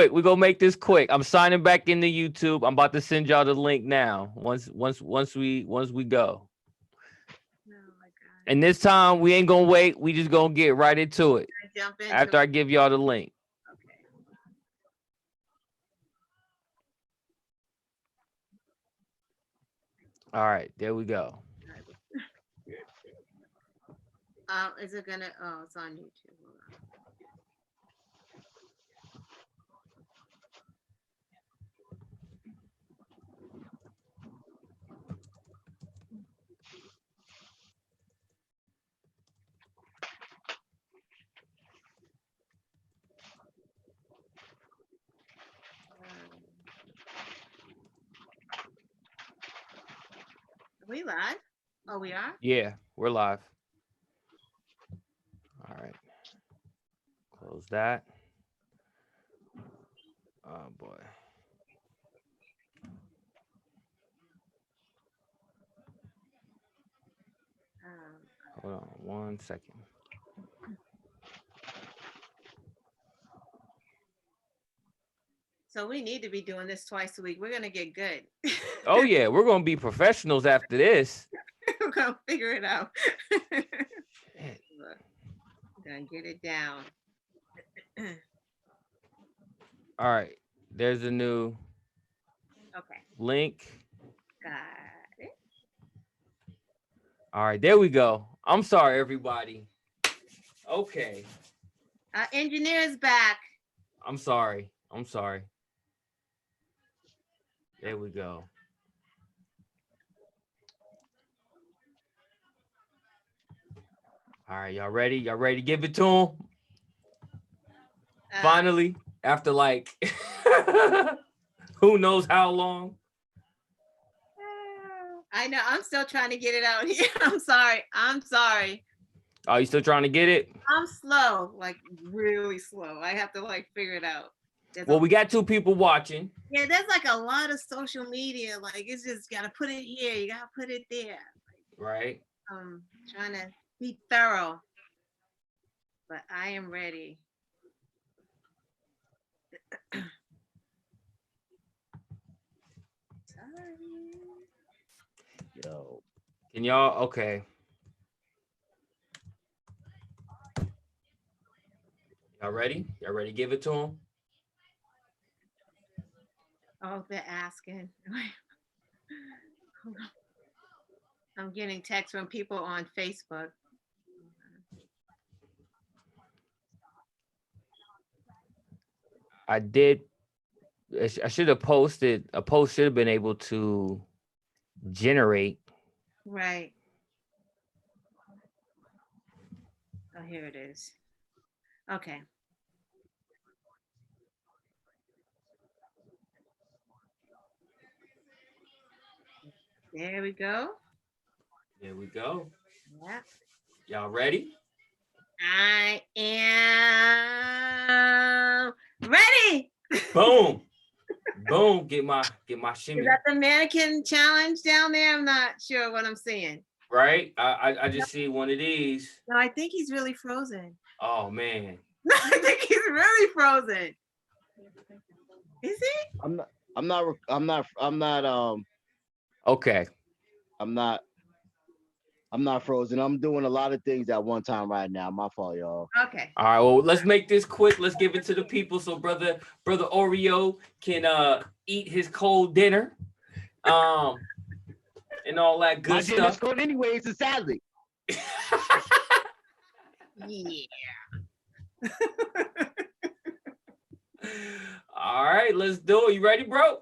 quick. We're gonna make this quick. I'm signing back into YouTube. I'm about to send y'all the link now. Once we go. Oh my God. And this time we ain't gonna wait. We just gonna get right into it. Jump into After I give y'all the link. Okay. All right, there we go. Is it gonna? Oh, it's on YouTube. Hold on. Are we live? Oh, we are? Yeah, we're live. All right. Close that. Oh boy. Hold on 1 second. So we need to be doing this twice a week. We're gonna get good. Oh yeah, we're gonna be professionals after this. We're gonna figure it out. Shit. We're gonna get it down. All right, there's a new Okay, link. got it. All right, there we go. I'm sorry, everybody. Okay. Our engineer's back. I'm sorry. There we go. All right, y'all ready? Y'all ready to give it to him? Finally, after like who knows how long? I know. I'm still trying to get it out here. I'm sorry. Oh, you still trying to get it? I'm slow, like really slow. I have to like figure it out. Well, we got 2 people watching. Yeah, there's like a lot of social media. Like it's just gotta put it here. You gotta put it there. Right. Trying to be thorough, but I am ready. Sorry. Yo. Can y'all? Okay. Y'all ready? Y'all ready to give it to him? Oh, they're asking. Hold on. I'm getting texts from people on Facebook. I did. I should have posted. A post should have been able to generate. Right. Oh, here it is. Okay. There we go. There we go. Yeah. Y'all ready? I am ready. Boom. Boom. Get my shimmy. Is that the mannequin challenge down there? I'm not sure what I'm seeing. Right? I just see one of these. No, I think he's really frozen. Oh man. No, I think he's really frozen. Is he? I'm not Okay. I'm not frozen. I'm doing a lot of things at one time right now. My fault, y'all. Okay. All right. Well, let's make this quick. Let's give it to the people so brother Oreo can eat his cold dinner. And all that good My dinner's stuff. cold anyways, it's salad. Yeah. All right, let's do it. You ready, bro?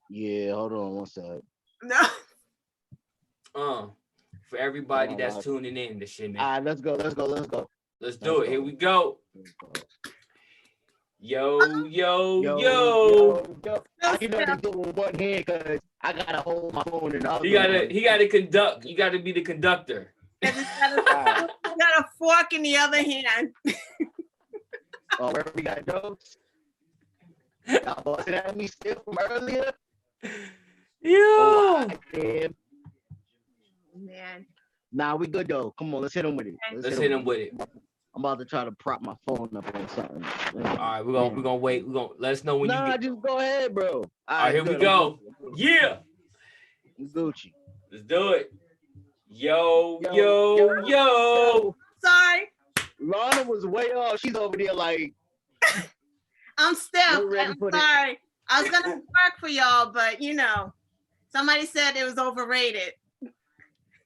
Yeah, hold on one sec. No. For everybody that's tuning in, the shimmy. All right, let's go. Let's do it. Here we go. Yo. I can only do it with one hand because I gotta hold my phone in the other. He gotta conduct. You gotta be the conductor. I got a fork in the other hand. Oh, where we got jokes? Y'all busting at me still from earlier? Yeah. Oh, damn. Man. Nah, we good though. Come on, let's hit him with it. Let's hit him with it. I'm about to try to prop my phone up on something. All right, we're gonna wait. We're gonna let us know when you Nah, get. just go ahead, bro. All right, here we good. go. Yeah, I'm Gucci. let's do it. Yo. Sorry, Lana was way off. She's over there like, I'm stiff. We're ready I'm for the- sorry. I was gonna work for y'all, but somebody said it was overrated.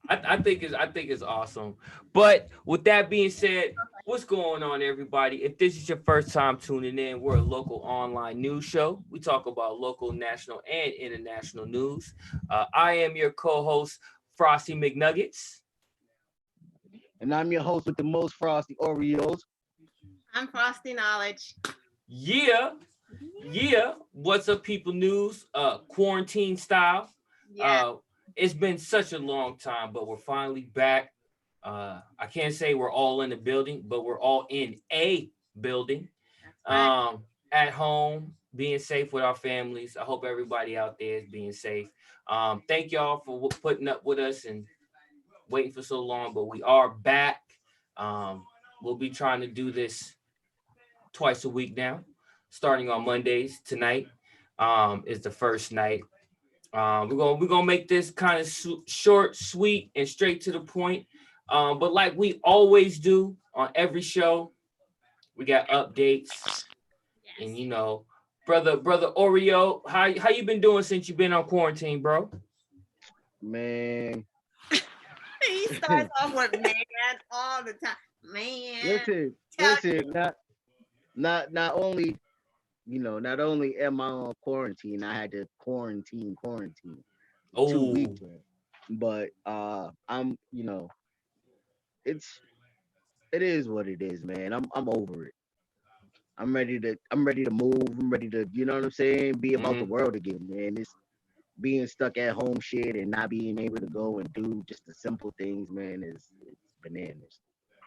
I think it's awesome. But with that being said, what's going on, everybody? If this is your first time tuning in, we're a local online news show. We talk about local, national, and international news. I am your co-host, Frosty McNuggetts. and I'm your host with the most Frosty Oreos. I'm Frosty Knowledge. Yeah. What's up, people? News, quarantine style. Yeah. It's been such a long time, but we're finally back. I can't say we're all in the building, but we're all in a building. Right. At home, being safe with our families. I hope everybody out there is being safe. Thank y'all for putting up with us and waiting for so long, but we are back. We'll be trying to do this twice a week now, starting on Mondays. Tonight is the first night. We're gonna make this kind of short, sweet, and straight to the point. But like we always do on every show, we got updates. And brother Oreo, how you been doing since you've been on quarantine, bro? Man, He starts off with man all the time. Man. listen. Not only am I on quarantine, I had to quarantine 2 Oh, weeks, but I'm it is what it is, man. I'm over it. I'm ready to move. I'm ready to, you know what I'm saying, be about the world again, man. It's being stuck at home shit and not being able to go and do just the simple things, man, it's bananas.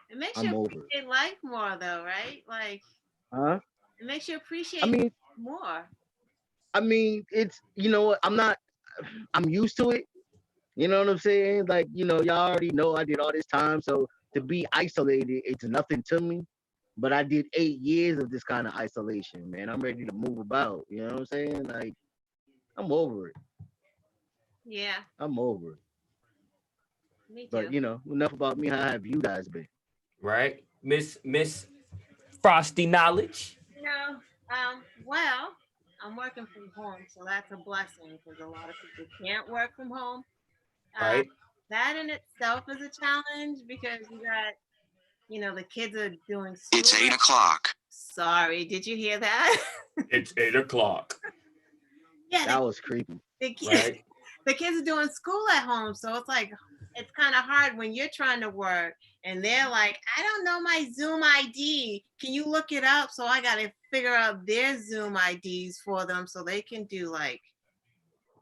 It makes I'm you over it. appreciate life more, though, right? Like, Huh? it makes you appreciate I mean, more. it's, you know what, I'm used to it. You know what I'm saying? Like, y'all already know I did all this time, so to be isolated, it's nothing to me. But I did 8 years of this kind of isolation, man. I'm ready to move about. You know what I'm saying? Like, I'm over it. Yeah, I'm over it. me too. But enough about me. How have you guys been? right, Miss Frosty Knowledge. Well, I'm working from home, so that's a blessing because a lot of people can't work from home. Right. That in itself is a challenge because you got, the kids are doing school. It's 8 o'clock. Sorry, did you hear that? It's 8:00. Yeah, That was creepy. the kids, Right. the kids are doing school at home, so it's like it's kind of hard when you're trying to work and they're like, I don't know my Zoom ID. Can you look it up? So I got to figure out their Zoom IDs for them so they can do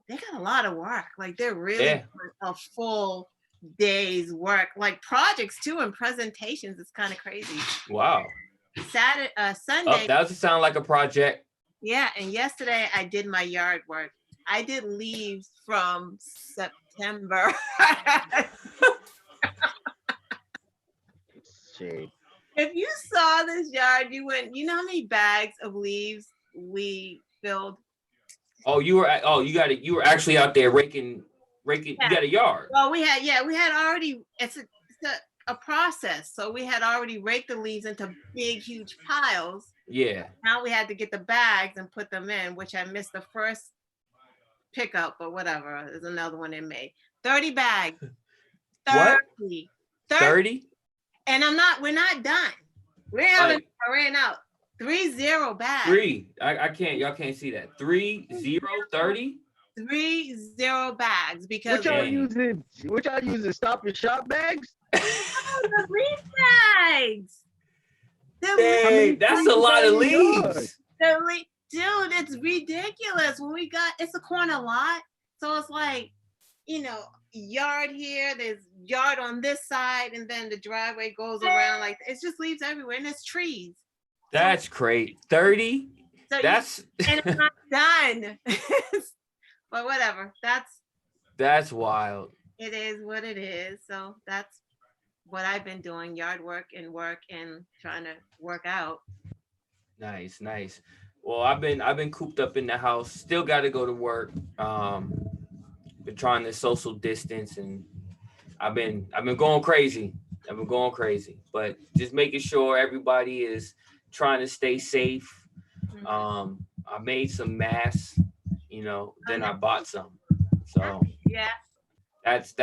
they got a lot of work. Like they're really doing a full day's work, like projects too and presentations. It's kind of crazy. Wow. Sunday. That doesn't sound like a project. Yeah, and yesterday I did my yard work. I did leaves from September. Shit. If you saw this yard, you know how many bags of leaves we filled? Oh, you were actually out there raking. Yeah. You got a yard. Well, we had already, it's a process. So we had already raked the leaves into big, huge piles. Yeah. Now we had to get the bags and put them in, which I missed the first pickup, but whatever. There's another one they made. 30 bags. 30. What? 30? And we're not done. I ran out. 30 bags. 3. I can't, y'all can't see that. 30. 30 bags because What y'all using? Stop and shop bags? the leaf bags. Dang, that's a lot of leaves. Dude, it's ridiculous. It's a corner lot. So it's like, yard here, there's yard on this side, and then the driveway goes around it's just leaves everywhere, and there's trees. That's great. 30? So That's and it's not done. But whatever. That's wild. It is what it is. So that's what I've been doing, yard work and trying to work out. Nice, nice. Well, I've been cooped up in the house. Still got to go to work. Been trying to social distance, and I've been going crazy. I've been going crazy, but just making sure everybody is trying to stay safe. I made some masks, then I bought some. So Yeah. that's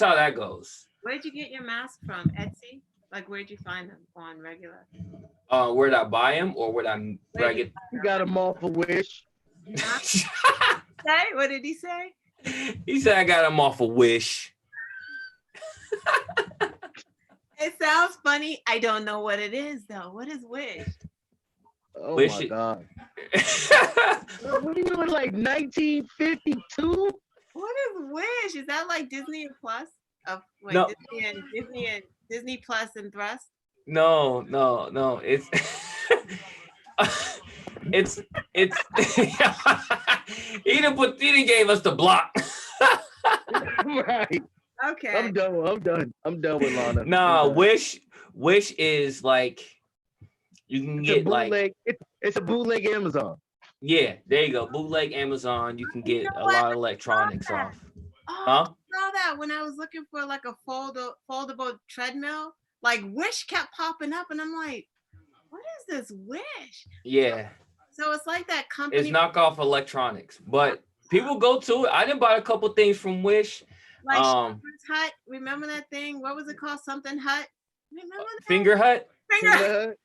how that goes. Where'd you get your mask from? Etsy? Like, where'd you find them on regular? Where'd I buy them or where'd I Where'd you get? You got them off a Wish. say? What did he say? He said I got them off a Wish. It sounds funny. I don't know what it is though. What is Wish? Oh Wish my it- God. What are you doing, like 1952? What is Wish? Is that like Disney and Plus? Of like No. Disney Plus and Thrust? No. It's it's he didn't gave us the block. Right. Okay. I'm done with Lana. Nah, I'm done. Wish is like you can It's a get like bootleg. It's a bootleg Amazon. yeah, there you go. Bootleg Amazon. You can get know a what? lot of electronics that. off. Oh, Huh? I saw that when I was looking for like a foldable treadmill. Like Wish kept popping up, and I'm like, what is this Wish? Yeah. So it's like that company. It's knockoff electronics, but people go to it. I didn't buy a couple things from Wish. Like Um, Shepherd's Hut. Remember that thing? What was it called? Something Hut. Remember that? Finger Hut. Finger.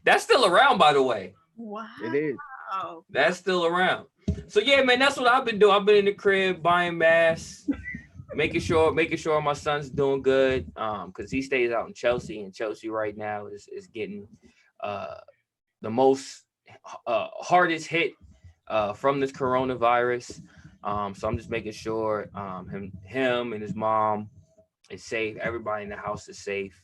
That's still around, by the way. Wow. It is. That's still around. So yeah, man, that's what I've been doing. I've been in the crib buying masks, making sure my son's doing good. Because he stays out in Chelsea, and Chelsea right now is getting the most hardest hit from this coronavirus. So I'm just making sure him and his mom is safe. Everybody in the house is safe.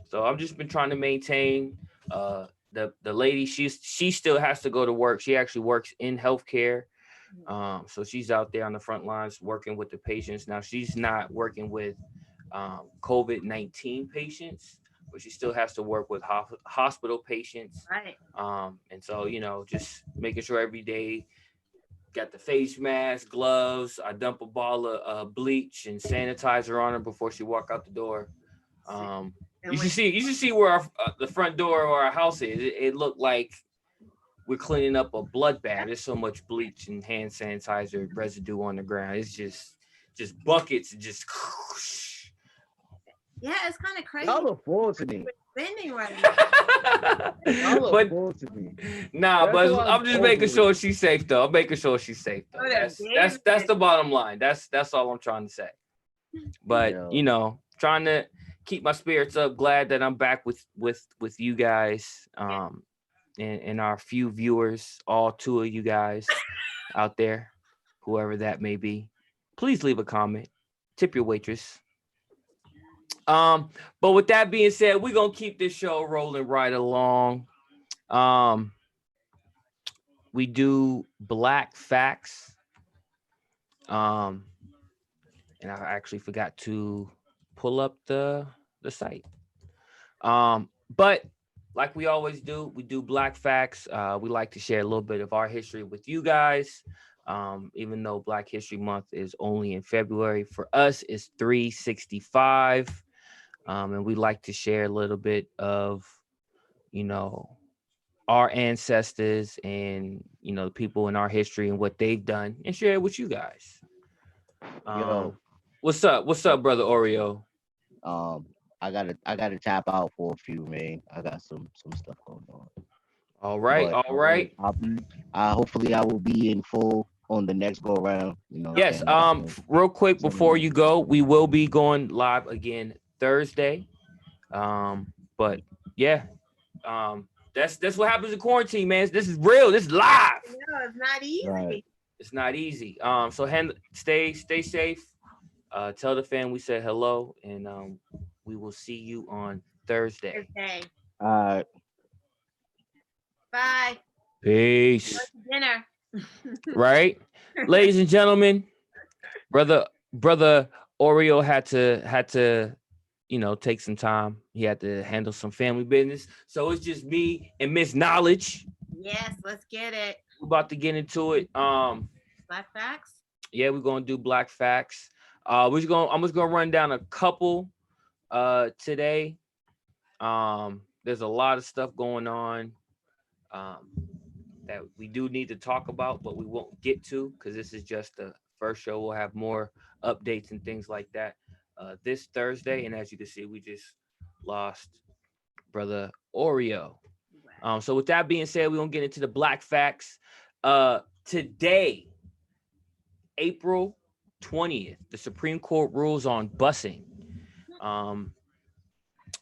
So I've just been trying to maintain. The lady, she still has to go to work. She actually works in healthcare. So she's out there on the front lines working with the patients. Now she's not working with COVID-19 patients, but she still has to work with hospital patients. Right. And so, just making sure every day, got the face mask, gloves. I dump a ball of bleach and sanitizer on her before she walk out the door. You should see where the front door of our house is. It looked like we're cleaning up a bloodbath. There's so much bleach and hand sanitizer residue on the ground. It's just buckets and just. Yeah, it's kind of crazy. Y'all look forward to me. Spending right now. Y'all look But forward to me. nah, That's but what I'm I'm just making over sure with. she's safe though. I'm making sure she's safe though. Oh, that's That's the bottom line. That's all I'm trying to say. But Yeah. trying to keep my spirits up. Glad that I'm back with you guys. And our few viewers, all two of you guys out there, whoever that may be. Please leave a comment. Tip your waitress. But with that being said, we're gonna keep this show rolling right along. We do Black Facts. And I actually forgot to pull up the site. But like we always do, we do Black Facts. We like to share a little bit of our history with you guys. Even though Black History Month is only in February, for us it's 365. And we like to share a little bit of, our ancestors and, the people in our history and what they've done and share it with you guys. Yo. What's up? What's up, brother Oreo? I gotta tap out for a few, man. I got some stuff going on. All right. But, All right. Hopefully I will be in full on the next go around. Yes. Real quick before you go, we will be going live again Thursday. But yeah, that's what happens in quarantine, man. This is real. This is live. No, it's not easy. Right. It's not easy. So stay safe. Tell the fam we said hello, and we will see you on Thursday. Okay. All right. Bye. Peace. What's dinner? Right, ladies and gentlemen, brother Oreo had to take some time. He had to handle some family business. So it's just me and Miss Knowledge. Yes, let's get it. We're about to get into it. Black facts. Yeah, we're gonna do black facts. I'm just gonna run down a couple today. There's a lot of stuff going on um that we do need to talk about, but we won't get to because this is just the first show. We'll have more updates and things like that this Thursday. And as you can see, we just lost brother Oreo. So with that being said, we're gonna get into the black facts. Today, April 20th, the Supreme Court rules on busing.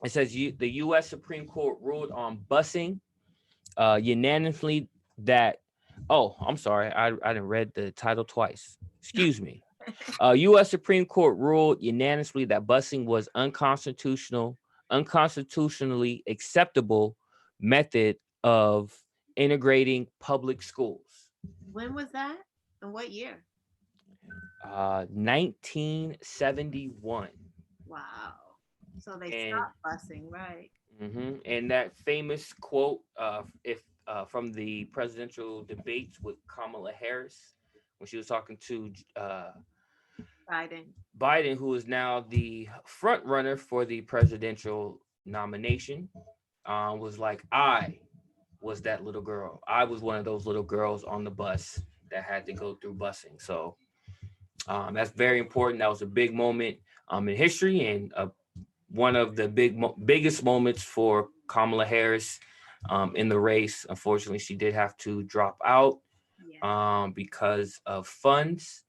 It says the U.S. Supreme Court ruled on busing unanimously that. Oh, I'm sorry, I didn't read the title twice. Excuse me. U.S. Supreme Court ruled unanimously that busing was unconstitutionally acceptable method of integrating public schools. When was that? And what year? 1971. Wow. So they stopped busing, right? And that famous quote, if from the presidential debates with Kamala Harris, when she was talking to Biden, who is now the front runner for the presidential nomination, was like, I was that little girl. I was one of those little girls on the bus that had to go through busing. So that's very important. That was a big moment in history, and one of the biggest moments for Kamala Harris in the race. Unfortunately, she did have to drop out because of funds.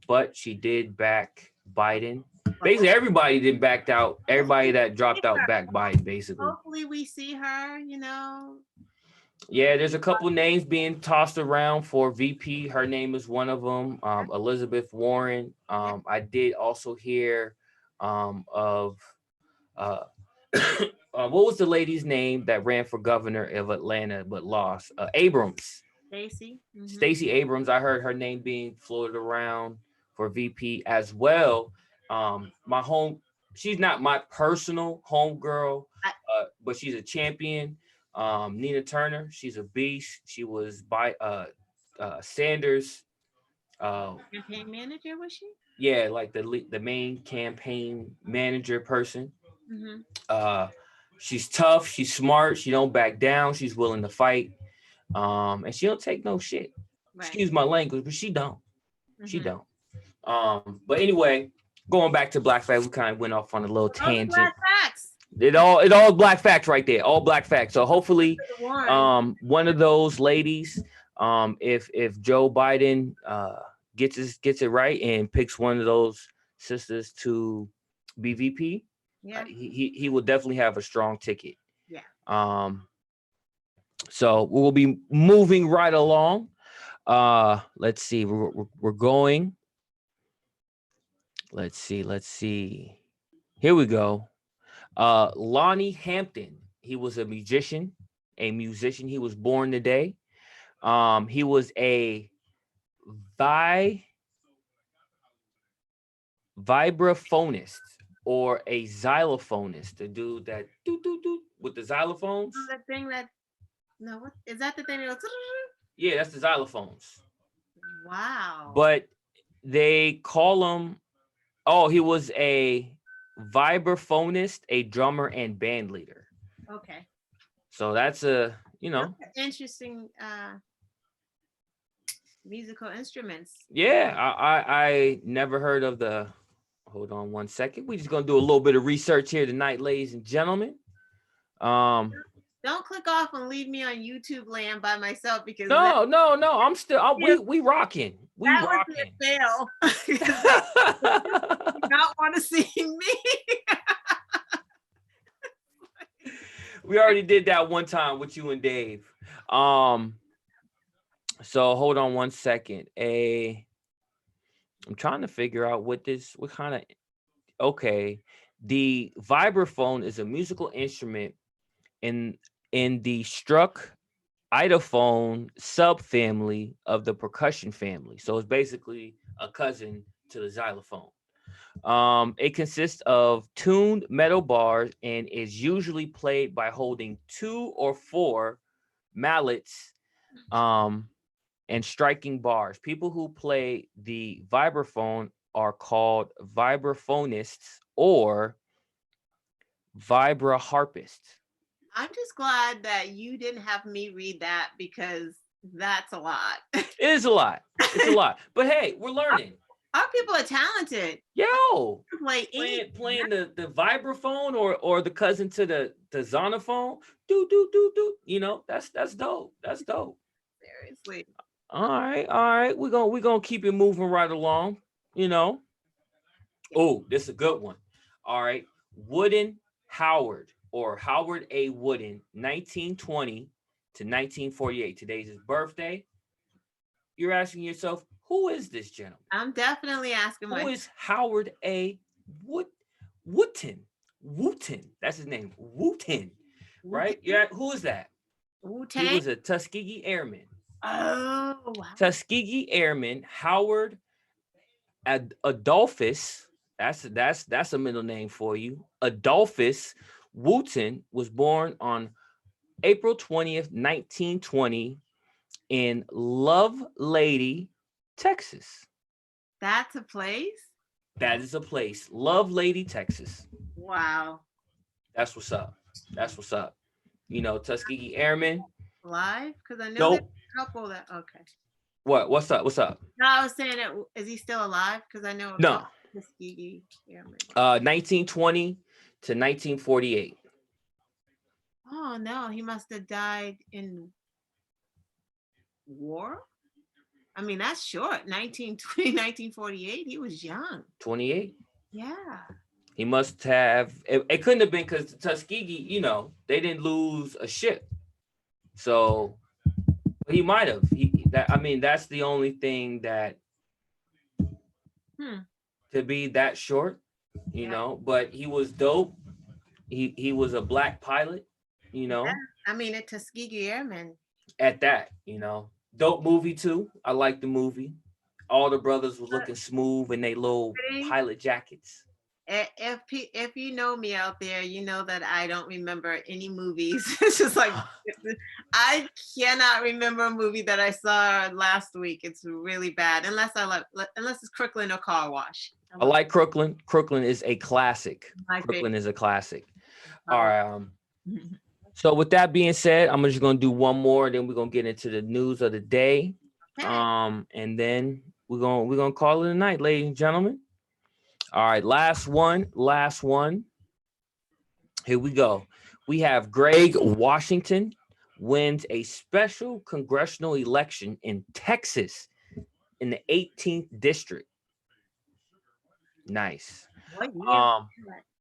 But she did back Biden. Basically, everybody did backed out. Everybody that dropped out backed Biden, basically. Hopefully we see her, Yeah, there's a couple names being tossed around for VP. Her name is one of them, Elizabeth Warren. I did also hear of what was the lady's name that ran for governor of Atlanta but lost? Abrams. Stacey Abrams. I heard her name being floated around for VP as well. She's not my personal homegirl, but she's a champion. Nina Turner, she's a beast. She was by Sanders. Campaign manager, was she? Yeah, like the main campaign manager person. She's tough. She's smart. She don't back down. She's willing to fight. And she don't take no shit. Right. Excuse my language, but she don't. She don't. But anyway, going back to black facts, we kind of went off on a little tangent. Black facts. It all black facts right there. All black facts. So hopefully, one of those ladies, if Joe Biden gets it right and picks one of those sisters to be VP, he will definitely have a strong ticket. Yeah. So we'll be moving right along. Let's see. We're going. Let's see. Here we go. Lonnie Hampton. He was a musician. He was born today. He was a vibraphonist or a xylophonist. The dude that do with the xylophones. The thing that what is that? The thing that goes. Yeah, that's the xylophones. Wow. But they call him. Oh, he was a vibraphonist, a drummer, and band leader. Okay. So that's that's interesting musical instruments. Yeah, I never heard of the. Hold on one second. We're just gonna do a little bit of research here tonight, ladies and gentlemen. Don't click off and leave me on YouTube land by myself because no. I'm still. We rocking. We rocking. Fail. You not want to see me. We already did that one time with you and Dave. So hold on one second. I'm trying to figure out what kind of. Okay, the vibraphone is a musical instrument in the struck idophone subfamily of the percussion family. So it's basically a cousin to the xylophone. It consists of tuned metal bars and is usually played by holding 2 or 4 mallets and striking bars. People who play the vibraphone are called vibraphonists or vibraharpists. I'm just glad that you didn't have me read that because that's a lot. It is a lot. It's a lot. But hey, we're learning. Our people are talented. Yo, Play playing the vibraphone or the cousin to the zonophone. Do. You know, that's dope. That's dope. Seriously. All right. We're gonna keep it moving right along. You know. Oh, this is a good one. All right. Wooden Howard or Howard A. Wooden, 1920 to 1948. Today's his birthday. You're asking yourself, who is this gentleman? I'm definitely asking Who is Howard A. Wooten? Wooten. That's his name. Wooten. Right? Yeah. Who is that? Wu-Tang? He was a Tuskegee Airman. Oh, wow. Tuskegee Airman Howard Adolphus. That's a middle name for you. Adolphus Wooten was born on April 20th, 1920 in Lovelady, Texas. That's a place? That is a place. Lovelady, Texas. Wow. That's what's up. That's what's up. You know, Tuskegee Airmen. Live? Because I know Nope. there's a couple that, okay. What's up? What's up? No, I was saying, is he still alive? Because I know No. Tuskegee Airmen. 1920 to 1948. Oh, no, he must have died in war? I mean, that's short. 1920, 1948. He was young. 28. Yeah. He must have. It couldn't have been because the Tuskegee, you know, they didn't lose a ship. So he might have. That's the only thing that to be that short, you know. But he was dope. He was a black pilot, you know. Yeah. I mean, a Tuskegee Airman. At that, you know, dope movie too. I like the movie. All the brothers was looking smooth in their little pilot jackets. If you know me out there, you know that I don't remember any movies. It's just like I cannot remember a movie that I saw last week. It's really bad unless it's Crooklyn or Car Wash. I like Crooklyn. Crooklyn is a classic. Crooklyn is a classic. All right. So with that being said, I'm just gonna do one more, then we're gonna get into the news of the day. Okay. And then we're gonna call it a night, ladies and gentlemen. All right, last one. Here we go. We have Greg Washington wins a special congressional election in Texas in the 18th district. Nice. What year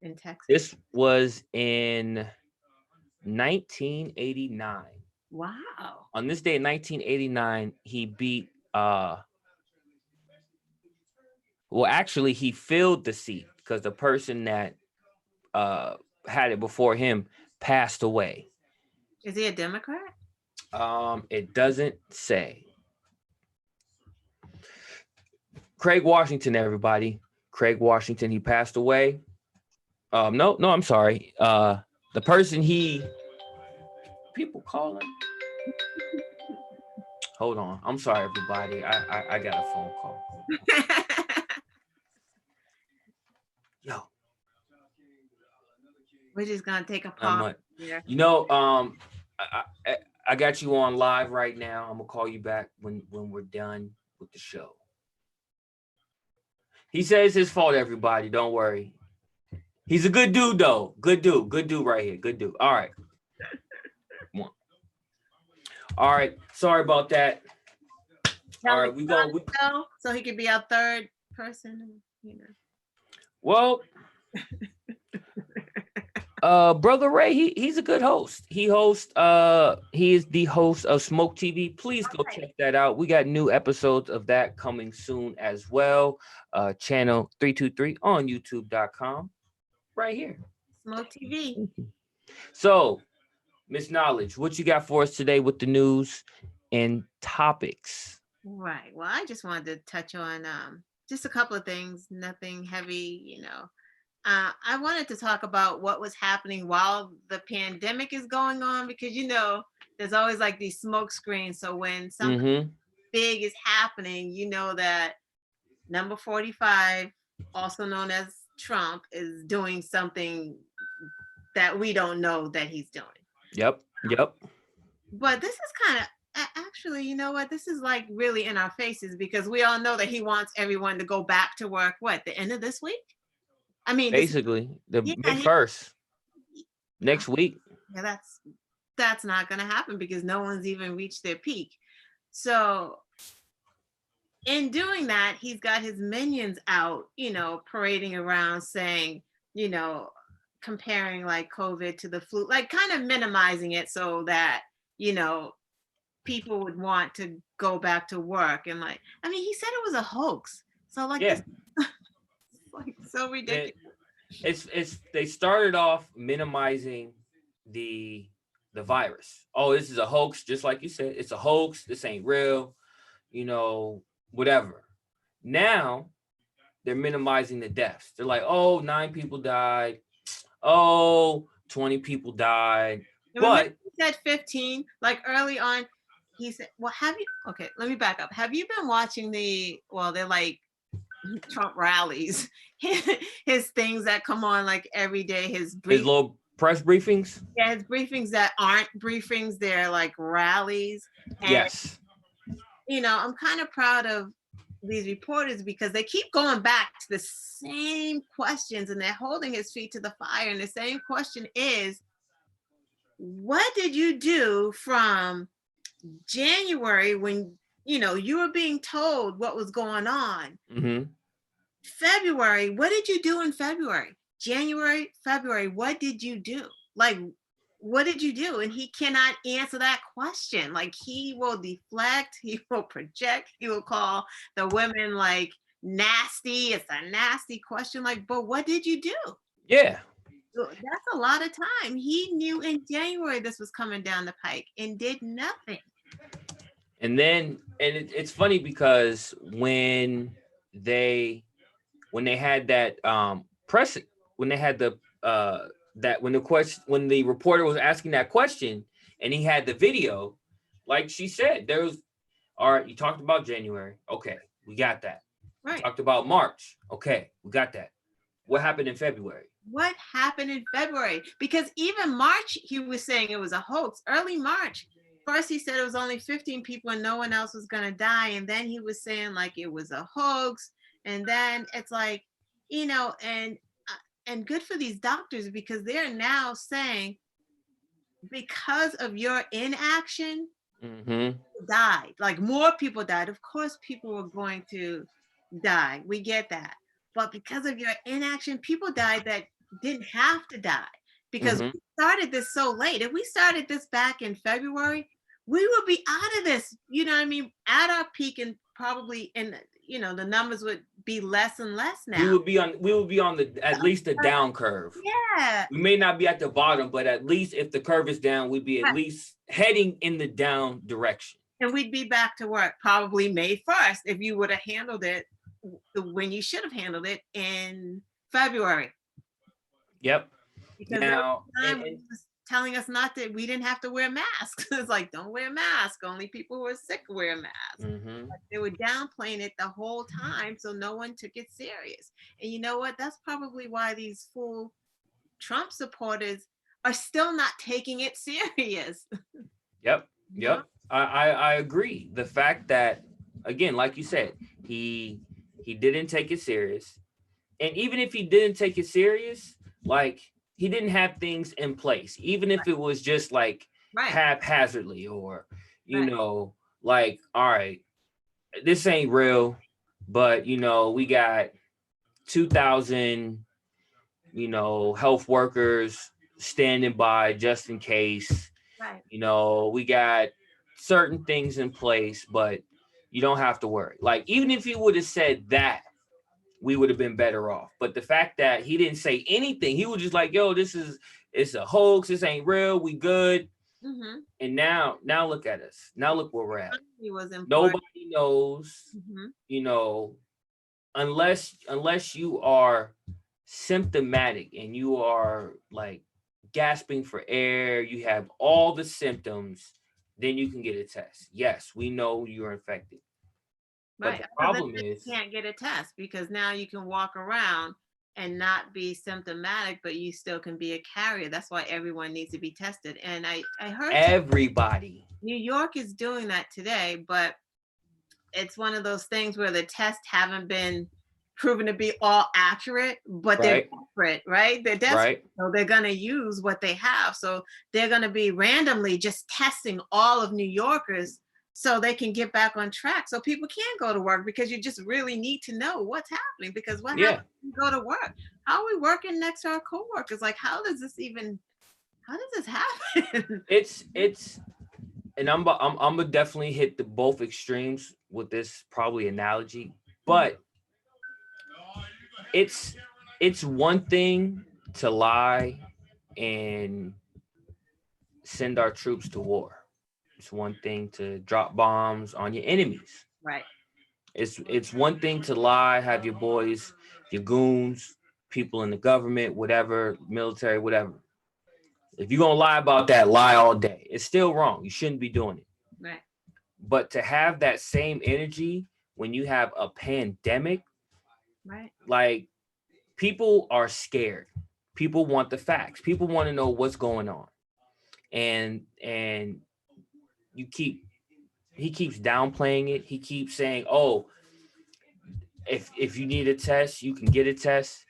in Texas? This was in 1989. Wow. On this day in 1989, he beat actually he filled the seat because the person that had it before him passed away. Is he a Democrat? It doesn't say. Craig Washington, everybody. Craig Washington, he passed away. No, I'm sorry. The person people calling. Hold on. I'm sorry, everybody. I got a phone call. Yo. We're just gonna take a pause. You know, I got you on live right now. I'm gonna call you back when we're done with the show. He says his fault, everybody. Don't worry. He's a good dude, though. Good dude right here. Good dude. All right. All right. Sorry about that. All right, we go. So he could be our third person, you know. Well, Brother Ray, he's a good host. He is the host of Smoke TV. Please go check that out. We got new episodes of that coming soon as well. Channel 323 on youtube.com. Right here. Smoke TV. So, Miss Knowledge, what you got for us today with the news and topics? Right. Well, I just wanted to touch on just a couple of things, nothing heavy, I wanted to talk about what was happening while the pandemic is going on because there's always like these smoke screens. So when something Mm-hmm. big is happening, you know that number 45, also known as Trump, is doing something that we don't know that he's doing. Yep. Yep. But this is kind of actually, you know what? This is like really in our faces because we all know that he wants everyone to go back to work. What, the end of this week? I mean, Basically, the yeah, May 1st, next week. yeah, that's not going to happen because no one's even reached their peak. So in doing that, he's got his minions out, parading around saying, you know, comparing like COVID to the flu, like kind of minimizing it so that, people would want to go back to work. And like, I mean, he said it was a hoax. So like Yeah. this, like so ridiculous. It's they started off minimizing the virus. Oh, this is a hoax, just like you said. It's a hoax. This ain't real. Whatever. Now they're minimizing the deaths. They're like, oh, 9 people died. Oh, 20 people died. But he said 15, like early on, he said, well, okay, let me back up. Have you been watching they're like Trump rallies, his things that come on like every day, his little press briefings? Yeah, his briefings that aren't briefings, they're like rallies. And, yes. I'm kind of proud of these reporters because they keep going back to the same questions and they're holding his feet to the fire. And the same question is, what did you do from January when, you were being told what was going on? Mm-hmm. February, what did you do in February? January, February, what did you do? Like, what did you do? And he cannot answer that question. Like, he will deflect, he will project, he will call the women like nasty. It's a nasty question. Like, but what did you do? Yeah. That's a lot of time. He knew in January this was coming down the pike and did nothing. And then, it's funny because when they had that press, when they had the when the reporter was asking that question and he had the video, like she said, there was, all right, you talked about January. Okay, we got that. Right. You talked about March. Okay, we got that. What happened in February? What happened in February? Because even March, he was saying it was a hoax. Early March, first he said it was only 15 people and no one else was going to die. And then he was saying like it was a hoax. And then it's like, and good for these doctors because they're now saying because of your inaction, mm-hmm. died. Like more people died. Of course, people were going to die. We get that. But because of your inaction, people died that didn't have to die because mm-hmm. we started this so late. If we started this back in February, we would be out of this, at our peak and probably the numbers would be less and less now. We would be on at least the down curve. Yeah. We may not be at the bottom, but at least if the curve is down, we'd be at least heading in the down direction. And we'd be back to work probably May 1st if you would have handled it when you should have handled it in February. Yep. Because now, was telling us we didn't have to wear masks. It's like, don't wear a mask. Only people who are sick wear a mask. Mm-hmm. Like they were downplaying it the whole time, so no one took it serious. And you know what? That's probably why these fool Trump supporters are still not taking it serious. Yep. I agree. The fact that, again, like you said, he didn't take it serious. And even if he didn't take it serious, like he didn't have things in place, even if it was just like haphazardly or, like, all right, this ain't real, but, we got 2,000, health workers standing by just in case. Right. We got certain things in place, but you don't have to worry. Like, even if he would have said that, we would have been better off. But the fact that he didn't say anything, he was just like, yo, it's a hoax. This ain't real. We good. Mm-hmm. And now look at us. Now look where we're at. He was nobody knows, mm-hmm. unless you are symptomatic and you are like gasping for air, you have all the symptoms, then you can get a test. Yes, we know you're infected. But Right. the So then problem you is, can't get a test because now you can walk around and not be symptomatic, but you still can be a carrier. That's why everyone needs to be tested. And I heard everybody, New York is doing that today, but it's one of those things where the tests haven't been proven to be all accurate, but they're right? desperate, right? They're desperate. Right? So they're going to use what they have. So they're going to be randomly just testing all of New Yorkers so they can get back on track. So people can go to work because you just really need to know what's happening. Because what Yeah. happens when you go to work? How are we working next to our coworkers? Like, how does this happen? It's and I'm gonna definitely hit the both extremes with this probably analogy, but it's one thing to lie and send our troops to war. It's one thing to drop bombs on your enemies. Right. It's one thing to lie, have your boys, your goons, people in the government, whatever, military, whatever. If you're gonna lie about that, lie all day. It's still wrong. You shouldn't be doing it. Right. But to have that same energy when you have a pandemic, Right. like people are scared. People want the facts. People want to know what's going on. And you keep he keeps downplaying it. He keeps saying, "Oh, if you need a test, you can get a test."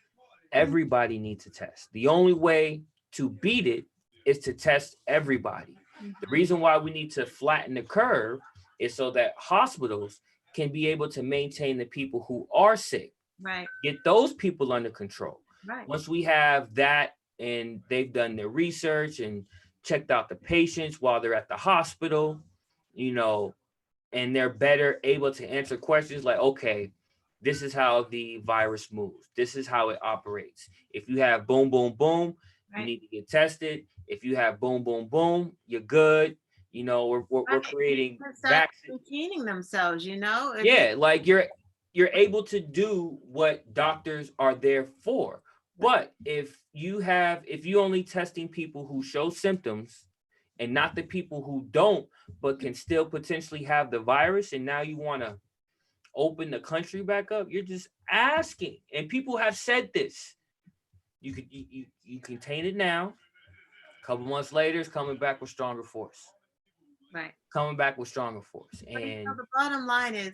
Everybody needs a test. The only way to beat it is to test everybody. The reason why we need to flatten the curve is so that hospitals can be able to maintain the people who are sick. Right. Get those people under control. Right. Once we have that and they've done their research and checked out the patients while they're at the hospital, and they're better able to answer questions like, okay, this is how the virus moves. This is how it operates. If you have boom, boom, boom, Right. you need to get tested. If you have boom, boom, boom, you're good. We're creating vaccines. Routining themselves, Yeah, like you're able to do what doctors are there for. But if you only testing people who show symptoms and not the people who don't, but can still potentially have the virus, and now you want to open the country back up, you're just asking. And people have said this. You contain it now. A couple months later, it's coming back with stronger force. Right. Coming back with stronger force. And the bottom line is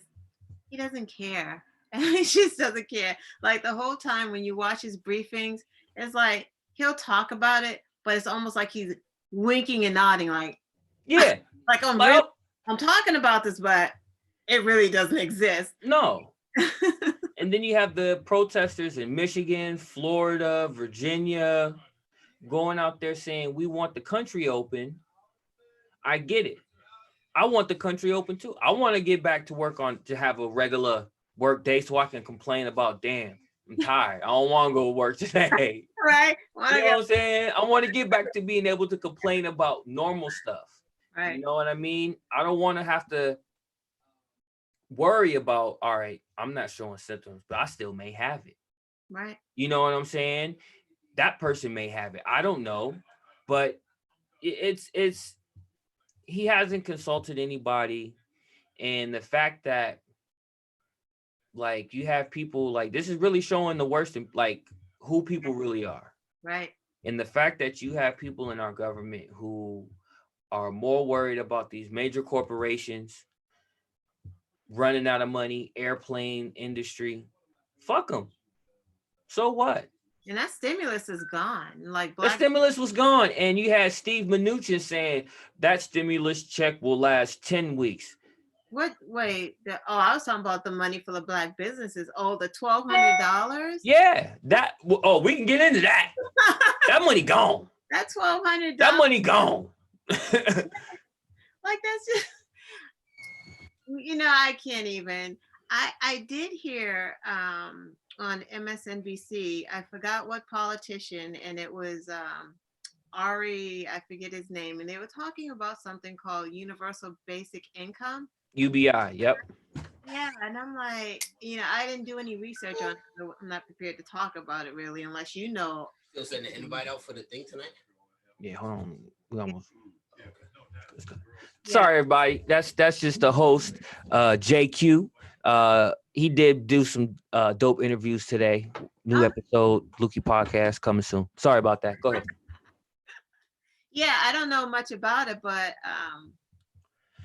he doesn't care. He just doesn't care. Like the whole time when you watch his briefings, it's like he'll talk about it, but it's almost like he's winking and nodding, like, yeah, like I'm talking about this, but it really doesn't exist. No. And then you have the protesters in Michigan, Florida, Virginia, going out there saying, we want the country open. I get it. I want the country open too. I want to get back to work to have a regular work day so I can complain about, damn, I'm tired. I don't want to go to work today. Right. You know what I'm saying? I want to get back to being able to complain about normal stuff. Right. You know what I mean? I don't want to have to worry about, all right, I'm not showing symptoms, but I still may have it. Right. You know what I'm saying? That person may have it. I don't know, but it's he hasn't consulted anybody. And the fact that like you have people like this is really showing the worst in like who people really are. Right. And the fact that you have people in our government who are more worried about these major corporations running out of money, airplane industry, fuck them. So what? And that stimulus is gone. Like the stimulus was gone, and you had Steve Mnuchin saying that stimulus check will last 10 weeks. What? Wait. I was talking about the money for the black businesses. Oh, the $1,200. Yeah, that. Oh, we can get into that. That money gone. That $1,200. That money gone. Like that's just. I can't even. I did hear on MSNBC, I forgot what politician, and it was Ari, I forget his name, and they were talking about something called universal basic income. UBI, yep. Yeah, and I'm like, I didn't do any research on it, so I'm not prepared to talk about it really, unless you know. Still sending an invite out for the thing tonight. Yeah, hold on. We almost. Yeah. Sorry, everybody. That's just the host, JQ. He did do some dope interviews today. New Oh, episode, Lukey podcast coming soon. Sorry about that. Go ahead. yeah, I don't know much about it, but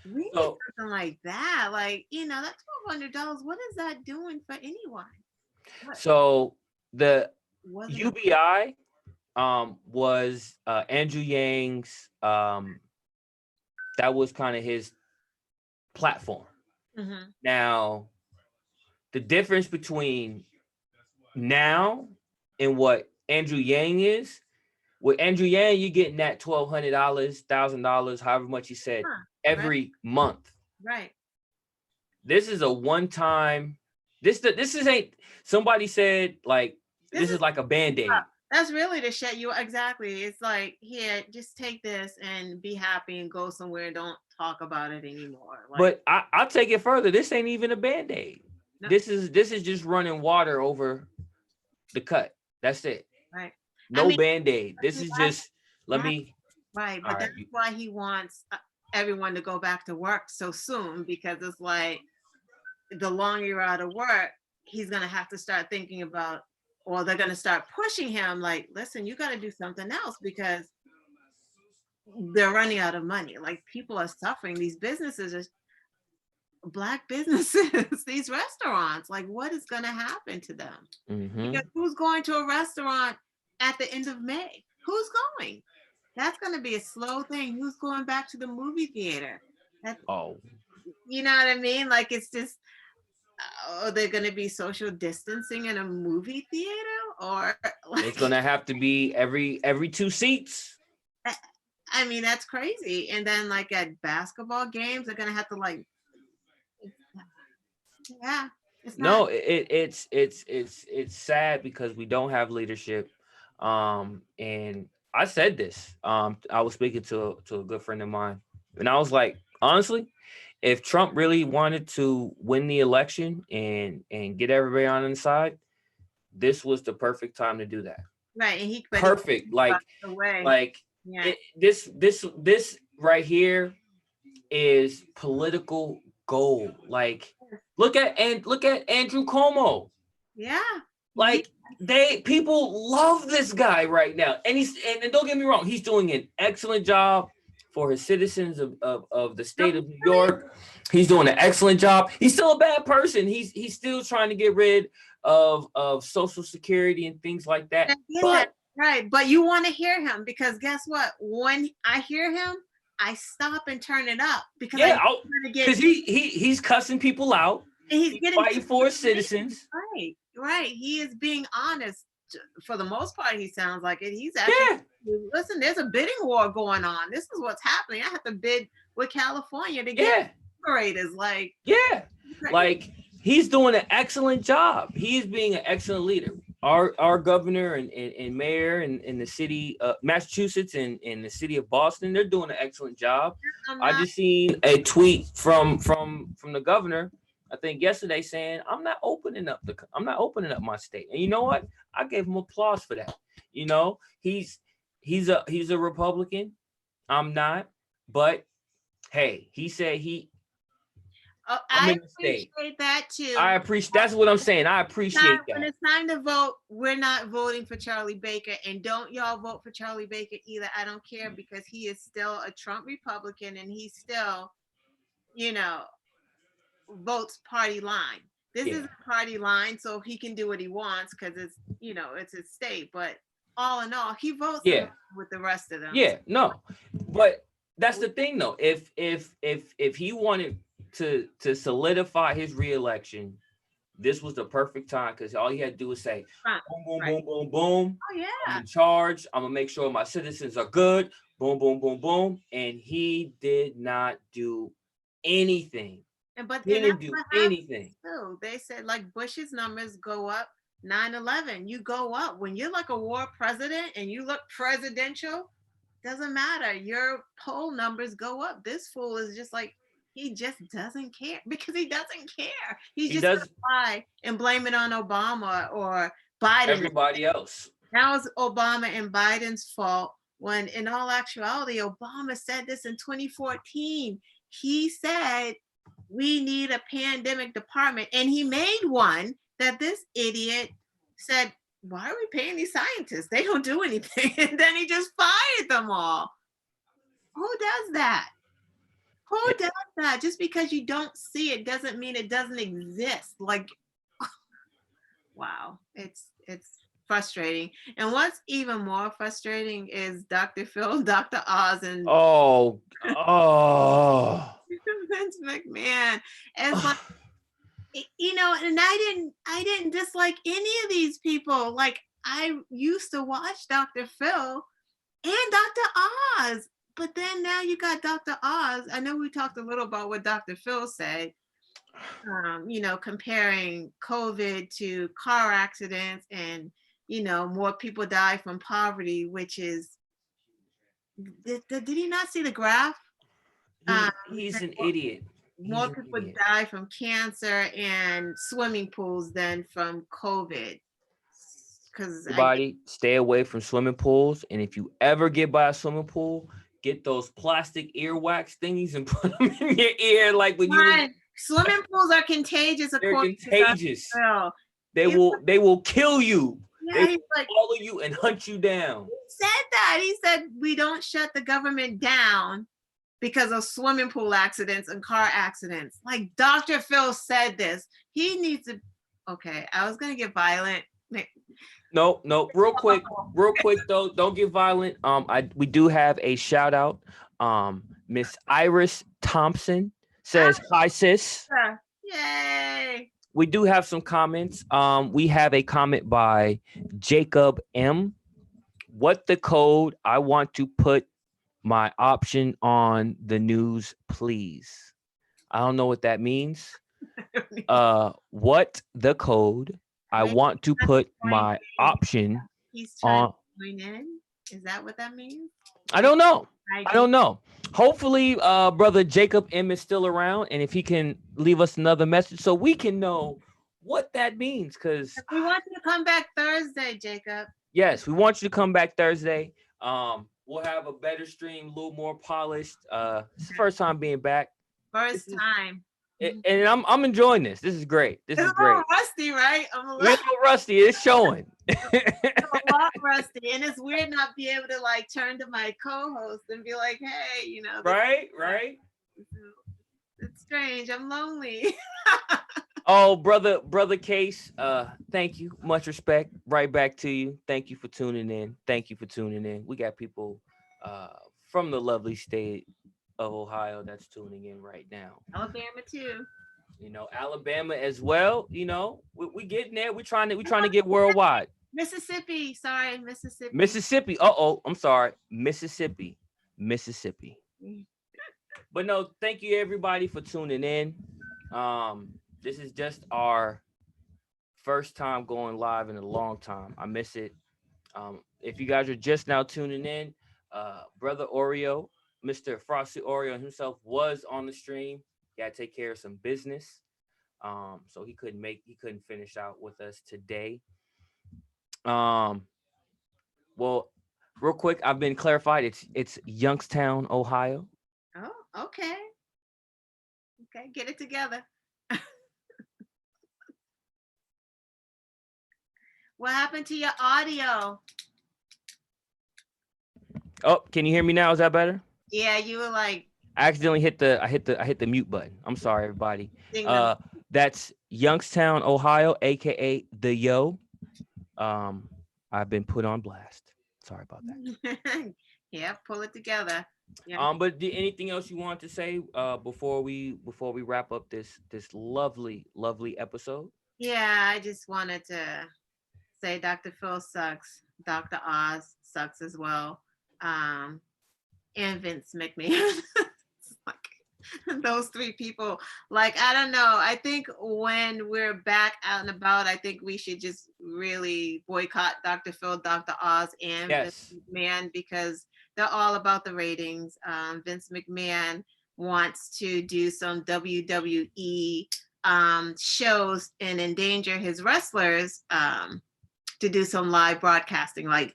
reading So, something like that, like that $1,200. What is that doing for anyone? What so the wasn't it? UBI was Andrew Yang's that was kind of his platform. Mm-hmm. Now, the difference between now and what Andrew Yang is, with Andrew Yang, you're getting that $1,200, $1,000, however much he said, every month. Right. This is a one-time. This is ain't. Somebody said like this is like a Band-Aid. That's really to shut you. Exactly. It's like, here, just take this and be happy and go somewhere. Don't talk about it anymore. Like, But I'll take it further. This ain't even a Band-Aid. No. This is just running water over the cut. That's it. right. No I mean, Band-Aid. This is just right, but all right, that's why he wants everyone to go back to work so soon, because it's like the longer you're out of work, he's gonna have to start thinking about, or they're gonna start pushing him like, listen, you got to do something else, because they're running out of money. Like, people are suffering. These businesses are Black businesses, these restaurants. Like, what is gonna happen to them? Mhm. Because who's going to a restaurant at the end of May? Who's going? That's going to be a slow thing. Who's going back to the movie theater? Oh, You know what I mean? Like, it's just, they're going to be social distancing in a movie theater, or like, it's gonna have to be every 2 seats. I mean, that's crazy. And then like at basketball games, they're going to have to like, yeah. It's No, not, it's sad because we don't have leadership. And I said this. I was speaking to a good friend of mine, and I was like, honestly, if Trump really wanted to win the election and get everybody on his side, this was the perfect time to do that. right. And he, but Perfect. Like away. Yeah. this right here is political gold. Like, look at Andrew Cuomo. Yeah. Like, people love this guy right now, and and don't get me wrong, he's doing an excellent job for his citizens of the state of New York. He's doing an excellent job. He's still a bad person. He's still trying to get rid of Social Security and things like that. But right. But you want to hear him, because guess what? When I hear him, I stop and turn it up, because because he's cussing people out. He's getting fighting for his citizens. Right. He is being honest. For the most part, he sounds like it. He's actually, listen, there's a bidding war going on. This is what's happening. I have to bid with California to get operators. Like, like, he's doing an excellent job. He's being an excellent leader. Our governor and mayor in the city of Massachusetts and in the city of Boston, they're doing an excellent job. I just seen a tweet from the governor, I think yesterday, saying I'm not opening up my state. And you know what? I gave him applause for that. You know, he's a Republican. I'm not, but hey, he said I appreciate that too. I appreciate. That's what I'm saying. I appreciate that. When it's time to vote, we're not voting for Charlie Baker, and don't y'all vote for Charlie Baker either. I don't care, because he is still a Trump Republican, and he still, votes party line. This is a party line, so he can do what he wants, because it's it's his state. But all in all, he votes with the rest of them. Yeah, no, but that's the thing though. If he wanted to solidify his reelection, this was the perfect time, because all he had to do was say, boom, boom, boom, boom, boom. Oh yeah. I'm in charge. I'm gonna make sure my citizens are good. Boom, boom, boom, boom. And he did not do anything. But he didn't do anything. So they said, like, Bush's numbers go up. 9/11, you go up. When you're like a war president and you look presidential, doesn't matter. Your poll numbers go up. This fool is just like, he just doesn't care because he doesn't care. He's He just does gonna lie and blame it on Obama or Biden. everybody else. Now it's Obama and Biden's fault when in all actuality, Obama said this in 2014. He said we need a pandemic department, and he made one that this idiot said, why are we paying these scientists? They don't do anything. And then he just fired them all. Who does that? Who does that? Just because you don't see it doesn't mean it doesn't exist. Like, wow, it's frustrating. And what's even more frustrating is Dr. Phil, Dr. Oz, and Oh. Vince McMahon. It's like, and I didn't dislike any of these people. Like, I used to watch Dr. Phil and Dr. Oz, but then now you got Dr. Oz. I know we talked a little about what Dr. Phil said, comparing COVID to car accidents and, more people die from poverty, which is, did he not see the graph? He's an idiot. More people die from cancer and swimming pools than from COVID. Because everybody stay away from swimming pools. And if you ever get by a swimming pool, get those plastic earwax thingies and put them in your ear. Like when swimming pools are contagious. They're contagious. They He's will kill you. Yeah, they follow you and hunt you down. He said that. He said we don't shut the government down because of swimming pool accidents and car accidents. Like Dr. Phil said this. He needs to. Okay, I was gonna get violent. No, real quick though, don't get violent. We do have a shout out. Miss Iris Thompson says, "Hi sis." Yay. We do have some comments. We have a comment by Jacob M. What the code? I want to put my option on the news, please. I don't know what that means. What the code? I want to put my option on. Join in. Is that what that means? I don't know. Hopefully, brother Jacob M is still around, and if he can leave us another message so we can know what that means, because we want you to come back Thursday, Jacob. Yes, we want you to come back Thursday. We'll have a better stream, a little more polished. It's the first time being back. First time. And I'm enjoying this. This is great. This is great. Rusty, right? I'm a little rusty. It's showing. a lot rusty, and it's weird not be able to like turn to my co-host and be like, "Hey, Right. It's strange. I'm lonely." Oh, brother Case. Thank you. Much respect. Right back to you. Thank you for tuning in. We got people from the lovely state of Ohio that's tuning in right now. Alabama too. Alabama as well. We getting there. We're trying to get worldwide. Mississippi. I'm sorry. Mississippi. But no, thank you everybody for tuning in. This is just our first time going live in a long time. I miss it. If you guys are just now tuning in, brother Oreo, Mr. Frosty Oreo himself was on the stream. He had to take care of some business. So he couldn't finish out with us today. Well, real quick, I've been clarified. It's Youngstown, Ohio. Oh, okay. Okay, get it together. What happened to your audio? Oh, can you hear me now? Is that better? Yeah, you were like. I accidentally hit the mute button. I'm sorry, everybody. That's Youngstown, Ohio, aka the Yo. I've been put on blast. Sorry about that. Yeah, pull it together. Yeah. But anything else you want to say before we wrap up this lovely episode? Yeah, I just wanted to say Dr. Phil sucks. Dr. Oz sucks as well. And Vince McMahon. Those three people, like, I don't know. I think when we're back out and about, I think we should just really boycott Dr. Phil, Dr. Oz, and Vince McMahon, because they're all about the ratings. Vince McMahon wants to do some WWE shows and endanger his wrestlers to do some live broadcasting, like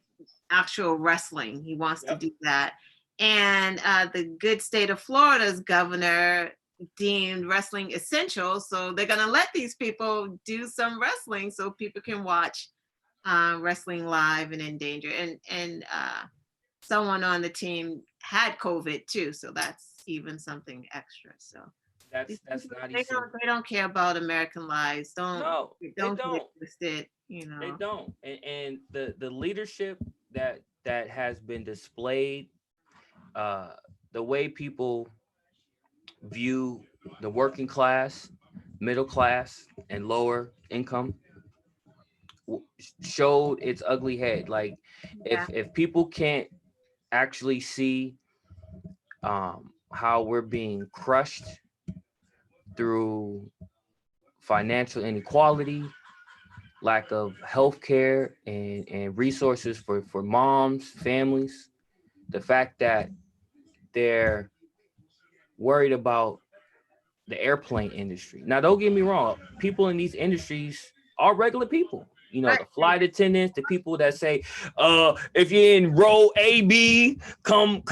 actual wrestling. He wants to do that. And the good state of Florida's governor deemed wrestling essential. So they're going to let these people do some wrestling so people can watch wrestling live and endanger. And someone on the team had COVID too. So that's even something extra. So That's not they easy. don't care about American lives. No, don't they don't. get twisted, you know. They don't. And the leadership that has been displayed, the way people view the working class, middle class, and lower income showed its ugly head. Like if people can't actually see how we're being crushed through financial inequality, lack of health care and resources for moms, families, the fact that they're worried about the airplane industry. Now, don't get me wrong, people in these industries are regular people. You know, the flight attendants, the people that say, if you're in row AB, come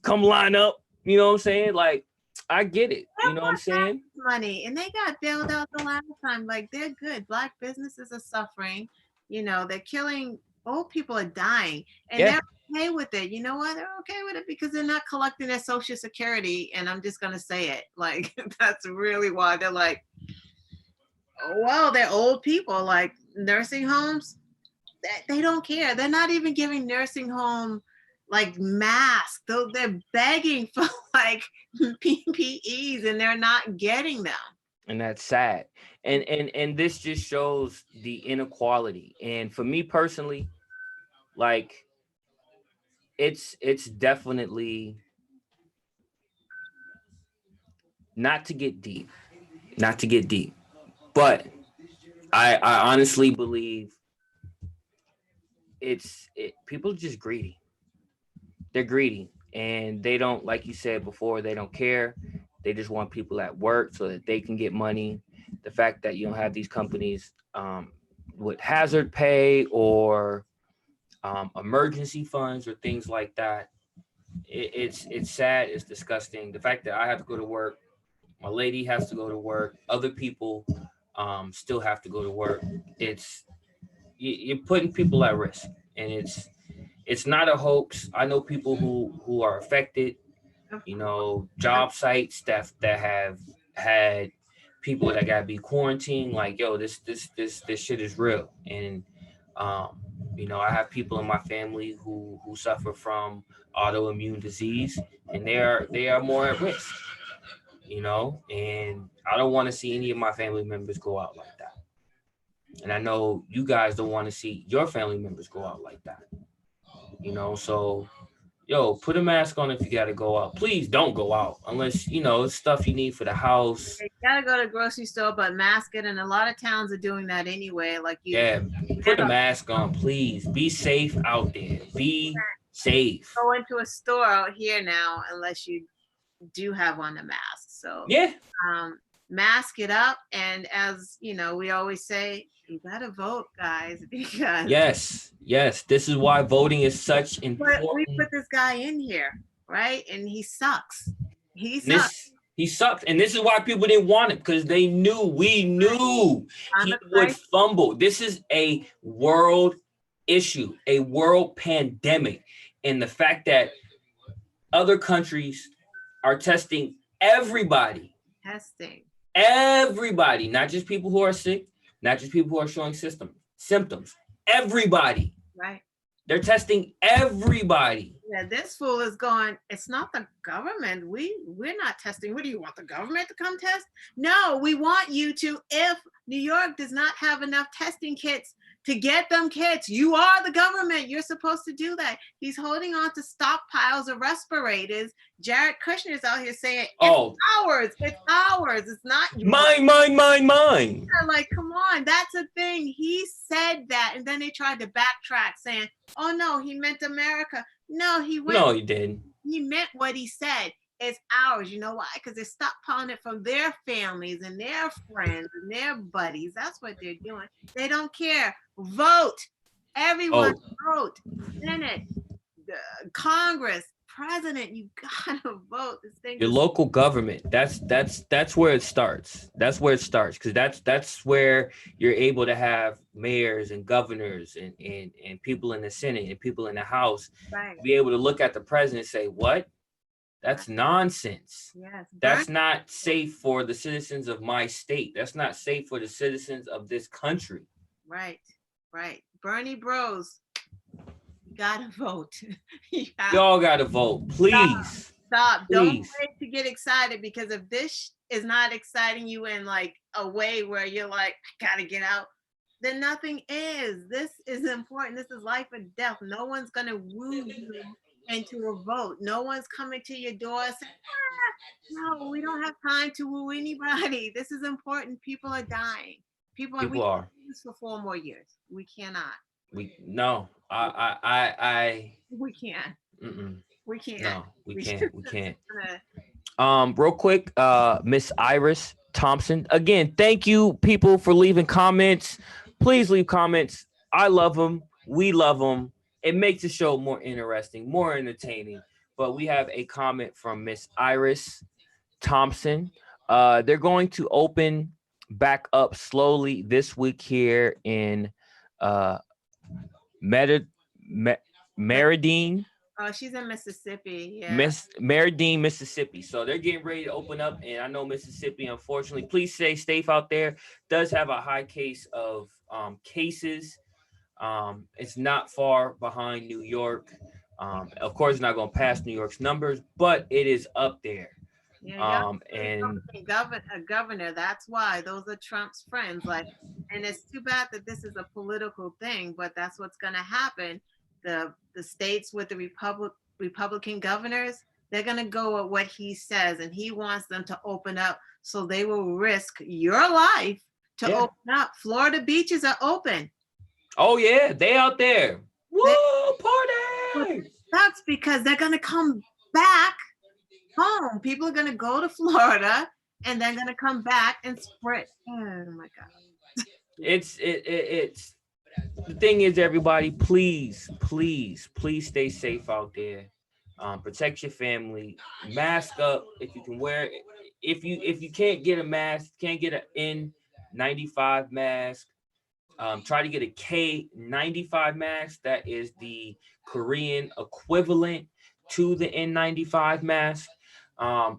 line up. You know what I'm saying? Like, I get it. You know what I'm saying? Money, and they got bailed out the last time. Like, they're good. Black businesses are suffering. You know, they're killing. Old people are dying, and they're okay with it. You know why they're okay with it? Because they're not collecting their Social Security. And I'm just gonna say it. Like, that's really why they're like, oh, well, they're old people. Like nursing homes, they don't care. They're not even giving nursing home like masks. They're begging for like PPEs, and they're not getting them. And that's sad. And this just shows the inequality. And for me personally, like it's definitely, not to get deep, but I honestly believe people are just greedy. They're greedy, and they don't, like you said before, they don't care. They just want people at work so that they can get money. The fact that you don't have these companies with hazard pay or emergency funds or things like that, it's sad. It's disgusting. The fact that I have to go to work, my lady has to go to work, other people still have to go to work. You're putting people at risk, and it's not a hoax. I know people who are affected. You know, job sites that have had people that gotta be quarantined. Like, yo, this shit is real. And you know, I have people in my family who suffer from autoimmune disease, and they are more at risk. You know, and I don't want to see any of my family members go out like that. And I know you guys don't want to see your family members go out like that. You know, so yo, put a mask on if you gotta go out. Please don't go out unless you know it's stuff you need for the house. You gotta go to the grocery store, but mask it. And a lot of towns are doing that anyway. Like Put a mask on, please. Be safe out there. Be safe. Go into a store out here now unless you do have on a mask. So mask it up. And as you know, we always say, you gotta vote, guys, because yes. This is why voting is such important. We put this guy in here, right? And he sucks. He sucks. And this is why people didn't want him, because we knew he would fumble. This is a world issue, a world pandemic. And the fact that other countries are testing everybody. Everybody, not just people who are sick, not just people who are showing symptoms. Everybody. Right. They're testing everybody. Yeah, this fool is going, it's not the government. We're not testing. What do you want, the government to come test? No, we want you to, if New York does not have enough testing kits, to get them kits. You are the government. You're supposed to do that. He's holding on to stockpiles of respirators. Jared Kushner's out here saying, it's ours. It's not yours. Mine. Like, come on. That's a thing. He said that. And then they tried to backtrack saying, oh, no, he meant America. No, he didn't. He He meant what he said. It's ours. You know why? Because they stockpiling it from their families and their friends and their buddies. That's what they're doing. They don't care. Vote. Everyone vote. Senate, Congress, president, you gotta vote. This thing Your is local government. That's where it starts. That's where it starts, because that's where you're able to have mayors and governors and people in the Senate and people in the House right. be able to look at the president and say, what? That's nonsense. Yes. That's not safe for the citizens of my state. That's not safe for the citizens of this country. Right. Right. Bernie Bros. You gotta vote. Y'all gotta vote, please. Stop. Please. Don't wait to get excited, because if this is not exciting you in like a way where you're like, I gotta get out, then nothing is. This is important. This is life and death. No one's gonna woo you into a vote. No one's coming to your door saying, no, we don't have time to woo anybody. This is important. People are dying. People are. Do this for 4 more years. We cannot. We can't. We can't. No, we can't. Real quick, Miss Iris Thompson. Again, thank you, people, for leaving comments. Please leave comments. I love them. We love them. It makes the show more interesting, more entertaining. But we have a comment from Miss Iris Thompson. They're going to open back up slowly this week here in Meridian. Oh, she's in Mississippi. Yeah. Meridian, Mississippi. So they're getting ready to open up, and I know Mississippi, unfortunately, please stay safe out there. Does have a high case of cases. It's not far behind New York. Of course, it's not going to pass New York's numbers, but it is up there. Yeah, and a governor. That's why those are Trump's friends. Like, and it's too bad that this is a political thing, but that's what's going to happen. The states with the Republican governors, they're going to go with what he says, and he wants them to open up, so they will risk your life to open up. Florida beaches are open. Oh yeah, they out there. Woo, party! That's because they're going to come back home. People are going to go to Florida, and they're going to come back and spread. Oh my God. It's the thing is, everybody, please stay safe out there. Protect your family. Mask up if you can wear it. If you can't get a mask, can't get an N95 mask, try to get a K95 mask. That is the Korean equivalent to the N95 mask.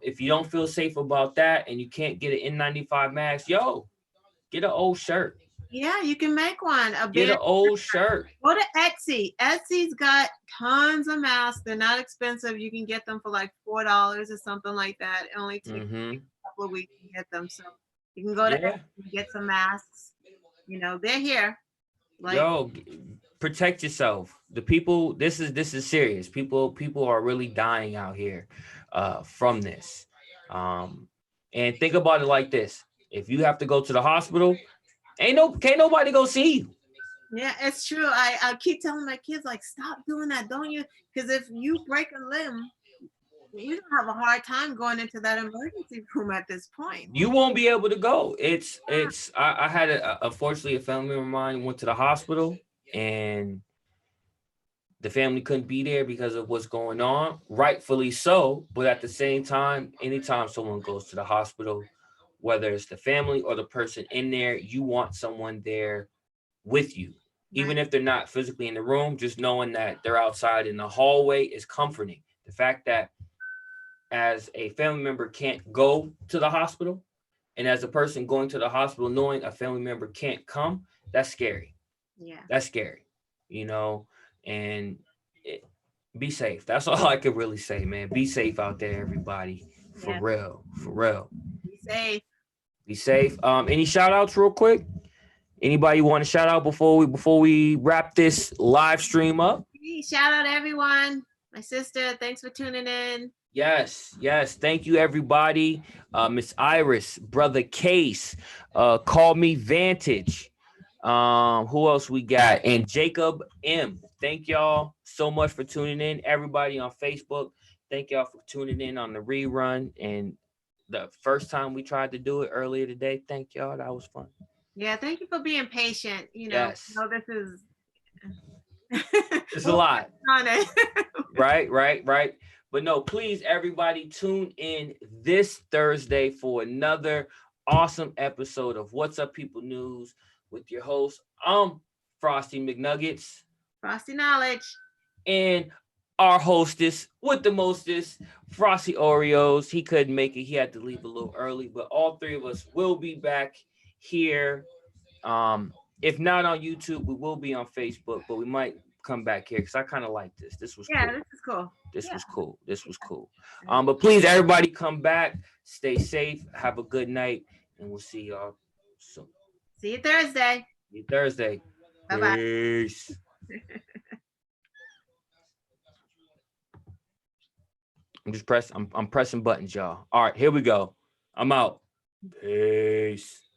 If you don't feel safe about that and you can't get an N95 mask, get an old shirt. Yeah, you can make one. Get an old shirt. Go to Etsy. Etsy's got tons of masks. They're not expensive. You can get them for like $4 or something like that. It only takes a couple of weeks to get them. So you can go to Etsy and get some masks. You know, they're here. Like, protect yourself. The people, this is serious. People are really dying out here from this. And think about it like this. If you have to go to the hospital, can't nobody go see you. Yeah, it's true. I keep telling my kids, like, stop doing that, don't you? Because if you break a limb, you don't have a hard time going into that emergency room at this point. You won't be able to go. I had unfortunately a family member of mine went to the hospital, and the family couldn't be there because of what's going on, rightfully so. But at the same time, anytime someone goes to the hospital, whether it's the family or the person in there, you want someone there with you. Even if they're not physically in the room, just knowing that they're outside in the hallway is comforting. The fact that as a family member can't go to the hospital, and as a person going to the hospital knowing a family member can't come, that's scary. Yeah. That's scary, and be safe. That's all I could really say, man. Be safe out there, everybody. For real. Be safe. Be safe. Any shout outs real quick? Anybody want to shout out before we wrap this live stream up? Shout out everyone. My sister, thanks for tuning in. Yes. Thank you, everybody. Miss Iris, Brother Case, Call Me Vantage. Who else we got? And Jacob M. Thank y'all so much for tuning in. Everybody on Facebook, Thank y'all for tuning in on the rerun. And the first time we tried to do it earlier today, thank y'all. That was fun. Yeah, thank you for being patient. Yes. This is It's a lot. on it. Right. But no, please, everybody, tune in this Thursday for another awesome episode of What's Up People News with your host, Frosty McNuggets. Frosty Knowledge. And our hostess with the mostest, Frosty Oreos. He couldn't make it. He had to leave a little early, but all three of us will be back here. If not on YouTube, we will be on Facebook, but we might come back here because I kind of like this. This was cool. This is cool. This was cool. But please, everybody, come back. Stay safe. Have a good night, and we'll see y'all soon. See you Thursday. Bye-bye. Peace. I'm pressing buttons, y'all. All right, here we go. I'm out. Peace.